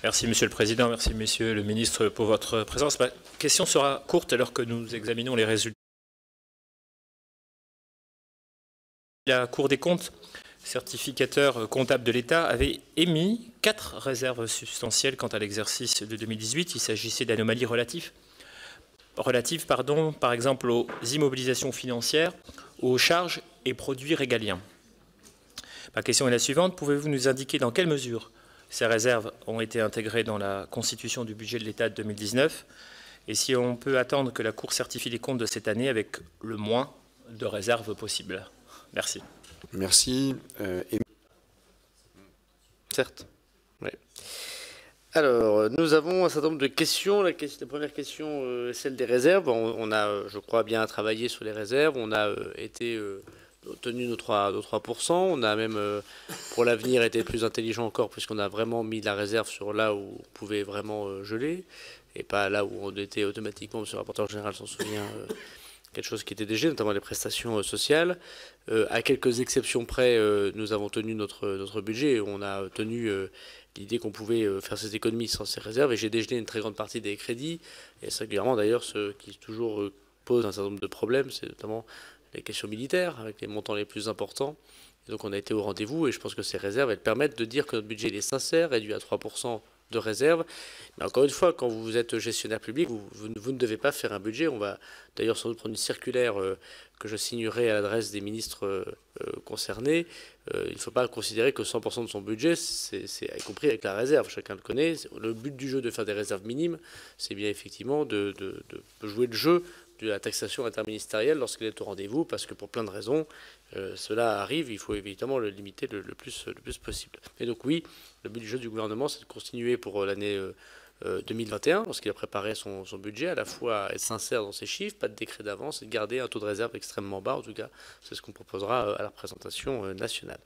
Merci Monsieur le Président, merci Monsieur le Ministre pour votre présence. Ma question sera courte alors que nous examinons les résultats. La Cour des comptes, certificateur comptable de l'État, avait émis 4 réserves substantielles quant à l'exercice de 2018. Il s'agissait d'anomalies relatives, par exemple aux immobilisations financières, aux charges et produits régaliens. Ma question est la suivante. Pouvez-vous nous indiquer dans quelle mesure ces réserves ont été intégrées dans la constitution du budget de l'État de 2019 et si on peut attendre que la Cour certifie les comptes de cette année avec le moins de réserves possible? Merci. Merci. Certes. Ouais. Alors, nous avons un certain nombre de questions. La première question est celle des réserves. On a, je crois, bien travaillé sur les réserves. On a obtenu nos 3%. On a même, pour l'avenir, été plus intelligent encore, puisqu'on a vraiment mis la réserve sur là où on pouvait vraiment geler, et pas là où on était automatiquement, monsieur le rapporteur général s'en souvient, quelque chose qui était déjà, notamment les prestations sociales. À quelques exceptions près, nous avons tenu notre budget. On a tenu l'idée qu'on pouvait faire ces économies sans ces réserves, et j'ai dégelé une très grande partie des crédits. Et singulièrement d'ailleurs, ce qui toujours pose un certain nombre de problèmes, c'est notamment les questions militaires, avec les montants les plus importants. Et donc on a été au rendez-vous, et je pense que ces réserves, elles permettent de dire que notre budget il est sincère, réduit à 3% de réserve. Mais encore une fois, quand vous êtes gestionnaire public, vous ne devez pas faire un budget. On va d'ailleurs sans doute prendre une circulaire que je signerai à l'adresse des ministres concernés. Il ne faut pas considérer que 100% de son budget, c'est y compris avec la réserve. Chacun le connaît. Le but du jeu de faire des réserves minimes, c'est bien effectivement de jouer le jeu de la taxation interministérielle lorsqu'elle est au rendez-vous, parce que pour plein de raisons, cela arrive, il faut évidemment le limiter le plus possible. Et donc oui, le but du jeu du gouvernement, c'est de continuer pour l'année 2021, lorsqu'il a préparé son budget, à la fois être sincère dans ses chiffres, pas de décret d'avance, et de garder un taux de réserve extrêmement bas. En tout cas, c'est ce qu'on proposera à la représentation nationale.